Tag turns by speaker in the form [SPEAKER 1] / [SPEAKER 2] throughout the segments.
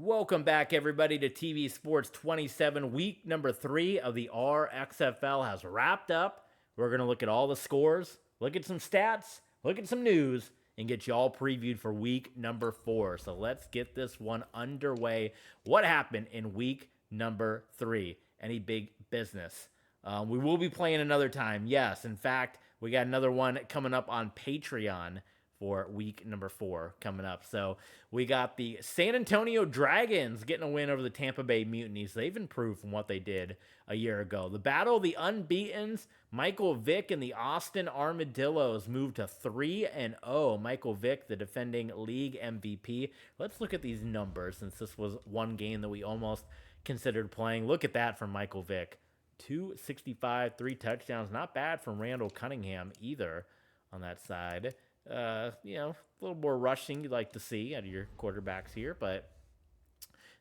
[SPEAKER 1] Welcome back, everybody, to TV Sports 27. Week number 3 of the RXFL has wrapped up. We're going to look at all the scores, look at some stats, look at some news, and get you all previewed for week number 4. So let's get this one underway. What happened in week number 3? Any big business? We will be playing another time. Yes, in fact, we got another one coming up on Patreon for week number 4 coming up. So we got the San Antonio Dragons getting a win over the Tampa Bay Mutinies. They've improved from what they did a year ago. The Battle of the Unbeatens, Michael Vick and the Austin Armadillos moved to 3-0. Michael Vick, the defending league MVP. Let's look at these numbers since this was one game that we almost considered playing. Look at that from Michael Vick. 265, 3 touchdowns. Not bad from Randall Cunningham either on that side. A little more rushing you'd like to see out of your quarterbacks here, but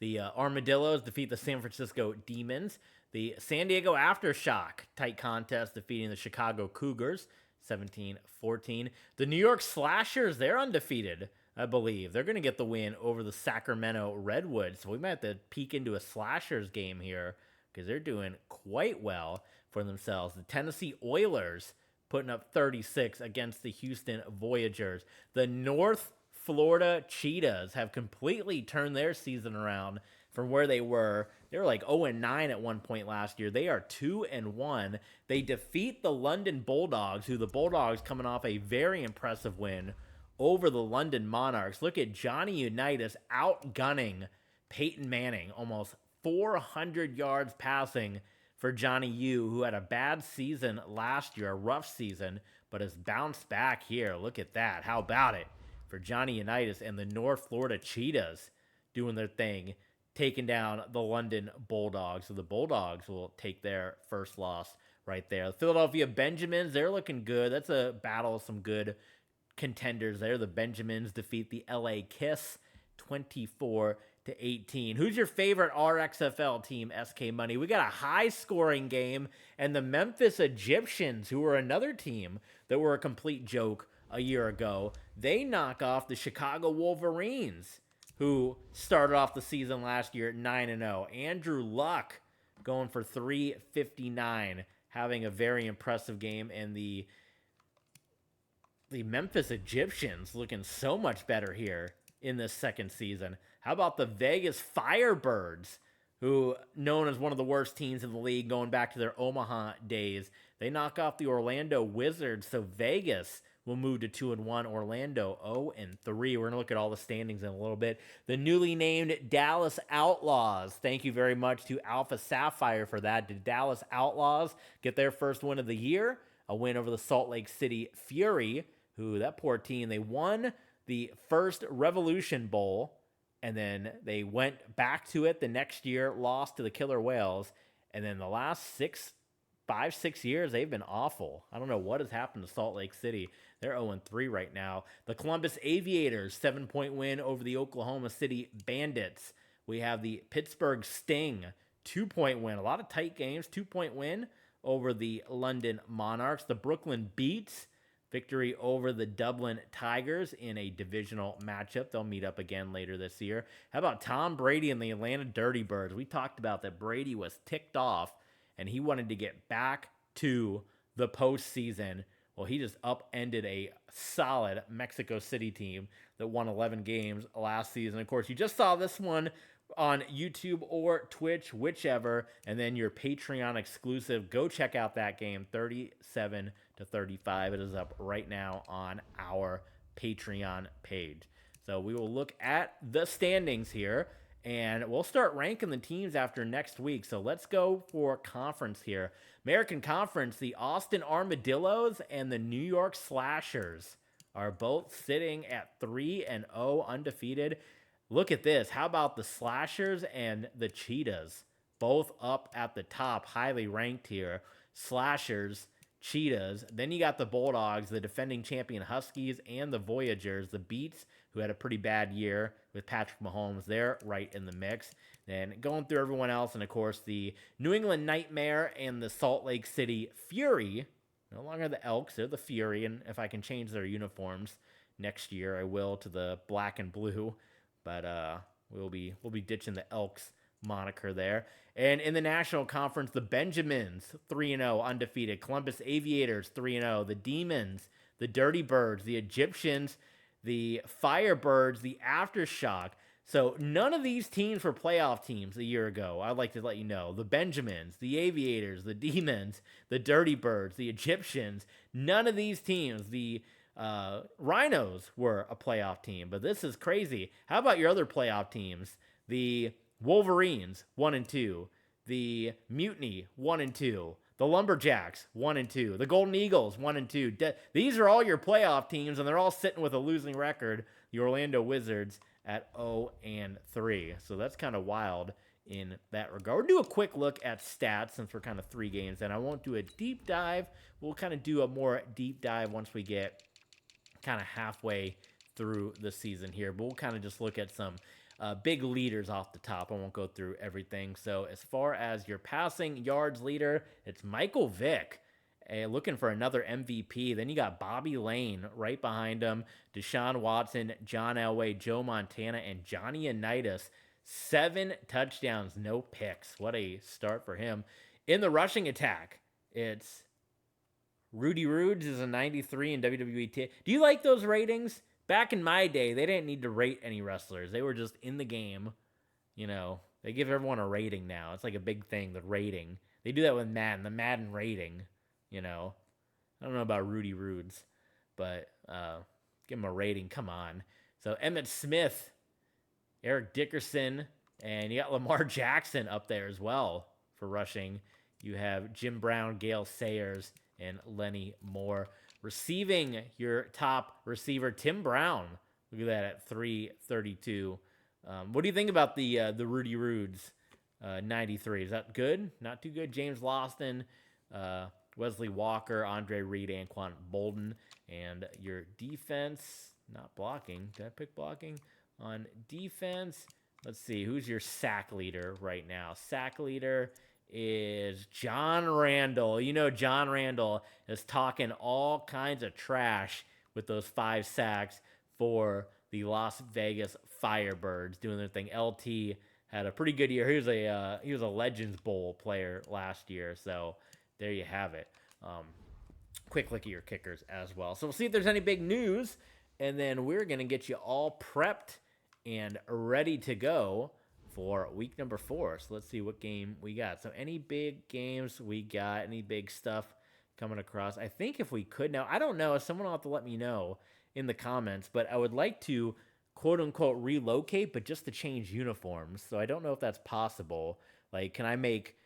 [SPEAKER 1] the Armadillos defeat the San Francisco Demons. The San Diego Aftershock, tight contest, defeating the Chicago Cougars, 17-14. The New York Slashers, they're undefeated, I believe. They're going to get the win over the Sacramento Redwoods, so we might have to peek into a Slashers game here because they're doing quite well for themselves. The Tennessee Oilers putting up 36 against the Houston Voyagers. The North Florida Cheetahs have completely turned their season around from where they were. They were like 0-9 at one point last year. They are 2-1. They defeat the London Bulldogs, who the Bulldogs coming off a very impressive win over the London Monarchs. Look at Johnny Unitas outgunning Peyton Manning, almost 400 yards passing for Johnny U, who had a bad season last year, a rough season, but has bounced back here. Look at that. How about it for Johnny Unitas and the North Florida Cheetahs doing their thing, taking down the London Bulldogs. So the Bulldogs will take their first loss right there. The Philadelphia Benjamins, they're looking good. That's a battle of some good contenders there. The Benjamins defeat the LA Kiss 24-18. Who's your favorite RXFL team, SK Money? We got a high-scoring game, and the Memphis Egyptians, who were another team that were a complete joke a year ago, they knock off the Chicago Wolverines, who started off the season last year at 9-0. Andrew Luck going for 359, having a very impressive game, and the Memphis Egyptians looking so much better here in this second season. How about the Vegas Firebirds, who known as one of the worst teams in the league going back to their Omaha days? They knock off the Orlando Wizards, so Vegas will move to 2-1. Orlando 0-3. We're going to look at all the standings in a little bit. The newly named Dallas Outlaws. Thank you very much to Alpha Sapphire for that. Did Dallas Outlaws get their first win of the year? A win over the Salt Lake City Fury, who, that poor team, they won the first Revolution Bowl, and then they went back to it the next year, lost to the Killer Whales, and then the last 5-6 years, they've been awful. I don't know what has happened to Salt Lake City. They're 0-3 right now. The Columbus Aviators, 7-point win over the Oklahoma City Bandits. We have the Pittsburgh Sting, 2-point win. A lot of tight games, 2-point win over the London Monarchs. The Brooklyn Beats, victory over the Dublin Tigers in a divisional matchup. They'll meet up again later this year. How about Tom Brady and the Atlanta Dirty Birds? We talked about that Brady was ticked off, and he wanted to get back to the postseason. Well, he just upended a solid Mexico City team that won 11 games last season. Of course, you just saw this one on YouTube or Twitch, whichever, and then your Patreon exclusive. Go check out that game, 37-35. It is up right now on our Patreon page. So we will look at the standings here, and we'll start ranking the teams after next week. So let's go for conference here. American Conference, the Austin Armadillos and the New York Slashers are both sitting at 3-0 undefeated. Look at this. How about the Slashers and the Cheetahs? Both up at the top, highly ranked here. Slashers, Cheetahs. Then you got the Bulldogs, the defending champion Huskies, and the Voyagers, the Beats, who had a pretty bad year with Patrick Mahomes. They're right in the mix. Then going through everyone else, and of course the New England Nightmare and the Salt Lake City Fury. No longer the Elks, they're the Fury, and if I can change their uniforms next year, I will to the black and blue. But We'll be ditching the Elks moniker there. And in the National Conference, the Benjamins 3-0 undefeated, Columbus Aviators 3-0, the Demons, the Dirty Birds, the Egyptians, the Firebirds, the Aftershock. So none of these teams were playoff teams a year ago. I'd like to let you know. The Benjamins, the Aviators, the Demons, the Dirty Birds, the Egyptians, none of these teams, the Rhinos were a playoff team, but this is crazy. How about your other playoff teams? The Wolverines, 1-2. The Mutiny, 1-2. The Lumberjacks, 1-2. The Golden Eagles, 1-2. These are all your playoff teams, and they're all sitting with a losing record. The Orlando Wizards at 0-3. So that's kind of wild in that regard. We'll do a quick look at stats since we're kind of 3 games in. I won't do a deep dive. We'll kind of do a more deep dive once we get kind of halfway through the season here. But we'll kind of just look at some big leaders off the top. I won't go through everything. So as far as your passing yards leader, it's Michael Vick. Looking for another MVP. Then you got Bobby Lane right behind him. Deshaun Watson, John Elway, Joe Montana, and Johnny Unitas. 7 touchdowns, no picks. What a start for him. In the rushing attack, it's Rudy Rudes is a 93 in WWE. Do you like those ratings? Back in my day, they didn't need to rate any wrestlers. They were just in the game. You know, they give everyone a rating now. It's like a big thing, the rating. They do that with Madden, the Madden rating. You know, I don't know about Rudy Rudes, but give him a rating. Come on. So Emmitt Smith, Eric Dickerson, and you got Lamar Jackson up there as well for rushing. You have Jim Brown, Gale Sayers, and Lenny Moore. Receiving, your top receiver, Tim Brown. Look at that at 332. What do you think about the Rudy Rudes 93? Is that good? Not too good. James Lawson, Wesley Walker, Andre Reed, Anquan Bolden. And your defense, not blocking. Did I pick blocking? On defense, let's see. Who's your sack leader right now? Sack leader is John Randall. You know John Randall is talking all kinds of trash with those 5 sacks for the Las Vegas Firebirds doing their thing. LT had a pretty good year. He was a Legends Bowl player last year, so there you have it. Quick look at your kickers as well. So we'll see if there's any big news, and then we're going to get you all prepped and ready to go for week number 4. So let's see what game we got. So any big games we got, any big stuff coming across. I think if we could now, I don't know, someone will have to let me know in the comments, but I would like to quote unquote relocate, but just to change uniforms. So I don't know if that's possible. Like, can I make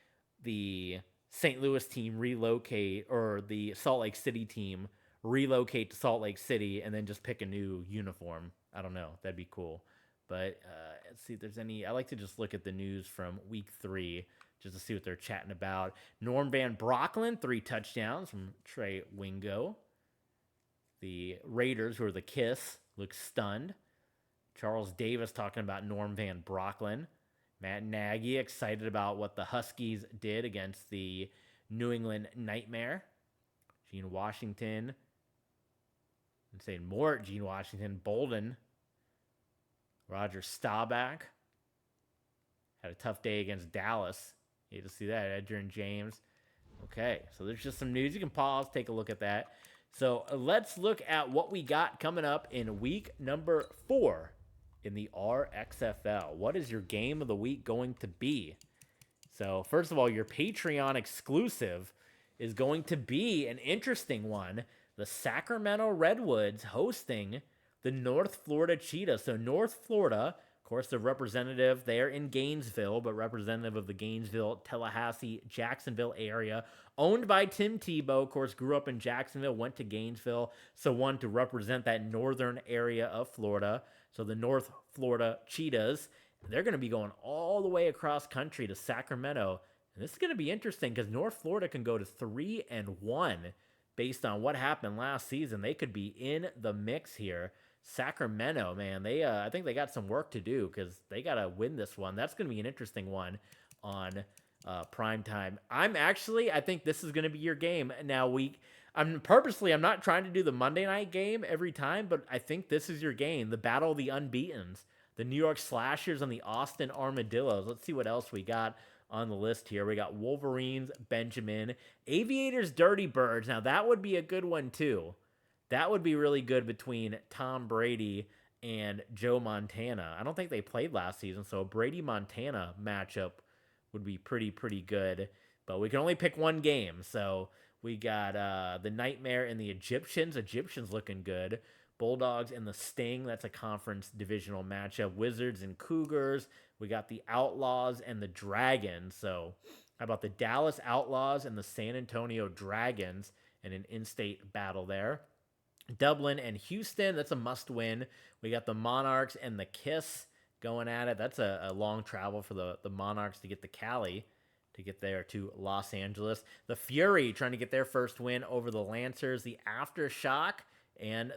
[SPEAKER 1] the St. Louis team relocate, or the Salt Lake City team relocate to Salt Lake City and then just pick a new uniform? I don't know. That'd be cool. But let's see if there's any. I like to just look at the news from week 3 just to see what they're chatting about. Norm Van Brocklin, 3 touchdowns from Trey Wingo. The Raiders, who are the Kiss, look stunned. Charles Davis talking about Norm Van Brocklin. Matt Nagy excited about what the Huskies did against the New England Nightmare. Gene Washington. I'm saying more Gene Washington. Bolden. Roger Staubach had a tough day against Dallas. You hate to see that. Edgerrin James. Okay, so there's just some news. You can pause, take a look at that. So let's look at what we got coming up in week number 4 in the RXFL. What is your game of the week going to be? So first of all, your Patreon exclusive is going to be an interesting one. The Sacramento Redwoods hosting the North Florida Cheetahs. So North Florida, of course, the representative there in Gainesville, but representative of the Gainesville, Tallahassee, Jacksonville area, owned by Tim Tebow. Of course, grew up in Jacksonville, went to Gainesville, so wanted to represent that northern area of Florida. So the North Florida Cheetahs, they're going to be going all the way across country to Sacramento. And this is going to be interesting because North Florida can go to 3-1 based on what happened last season. They could be in the mix here. Sacramento, man, I think they got some work to do because they got to win this one. That's going to be an interesting one on prime time. I think this is going to be your game. Now, I'm not trying to do the Monday night game every time, but I think this is your game, the Battle of the Unbeatens. the New York Slashers and the Austin Armadillos. Let's see what else we got on the list here. We got Wolverines, Benjamin, Aviators, Dirty Birds. Now, that would be a good one, too. That would be really good between Tom Brady and Joe Montana. I don't think they played last season, so a Brady-Montana matchup would be pretty good. But we can only pick one game, so we got the Nightmare and the Egyptians. Egyptians looking good. Bulldogs and the Sting. That's a conference divisional matchup. Wizards and Cougars. We got the Outlaws and the Dragons. So how about the Dallas Outlaws and the San Antonio Dragons in an in-state battle there? Dublin and Houston. That's a must-win. We got the Monarchs and the Kiss going at it. That's a long travel for the Monarchs to get to Cali, to get there to Los Angeles. The Fury trying to get their first win over the Lancers. The Aftershock and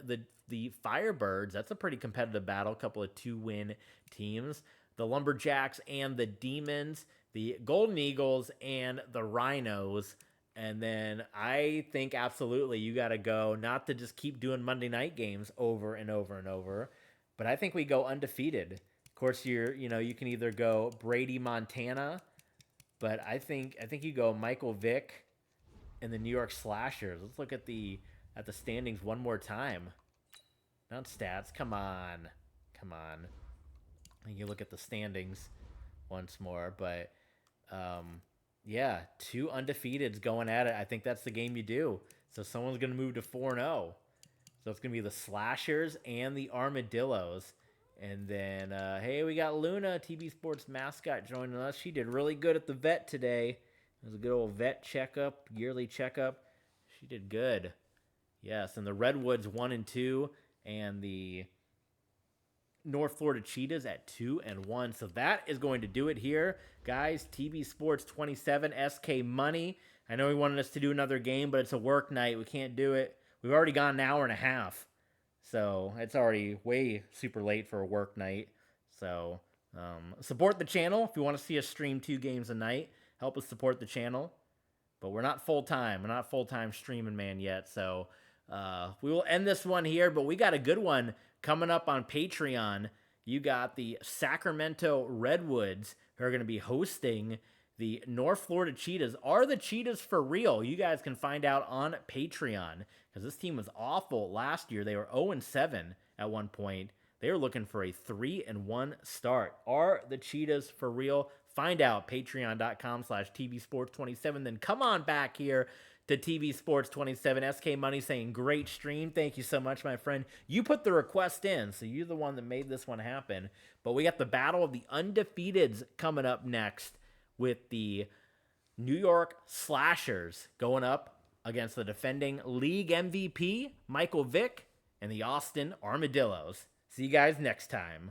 [SPEAKER 1] the Firebirds. That's a pretty competitive battle. A couple of 2-win teams. The Lumberjacks and the Demons. The Golden Eagles and the Rhinos. And then I think absolutely you got to go, not to just keep doing Monday night games over and over, but I think we go undefeated. Of course, you can either go Brady Montana, but I think you go Michael Vick and the New York Slashers. Let's look at the standings one more time. Not stats. Come on. I think you look at the standings once more, but yeah, 2 undefeateds going at it. I think that's the game you do. So someone's going to move to 4-0. So it's going to be the Slashers and the Armadillos. And then, hey, we got Luna, TV Sports mascot, joining us. She did really good at the vet today. It was a good old vet checkup, yearly checkup. She did good. Yes, and the Redwoods 1 and 2, and the North Florida Cheetahs at 2-1. So that is going to do it here, guys. TV Sports 27, SK Money. I know he wanted us to do another game, but it's a work night. We can't do it. We've already gone an hour and a half. So it's already way super late for a work night. So support the channel if you want to see us stream 2 games a night. Help us support the channel. But we're not full-time. We're not full-time streaming man yet. So we will end this one here. But we got a good one coming up on Patreon. You got the Sacramento Redwoods who are going to be hosting the North Florida Cheetahs. Are the Cheetahs for real? You guys can find out on Patreon, because this team was awful last year. They were 0-7 at one point. They were looking for a 3-1 start. Are the Cheetahs for real? Find out. Patreon.com/TVSports27. Then come on back here to TV Sports 27. SK Money saying, great stream. Thank you so much, my friend. You put the request in, so you're the one that made this one happen. But we got the Battle of the Undefeateds coming up next, with the New York Slashers going up against the defending league MVP, Michael Vick, and the Austin Armadillos. See you guys next time.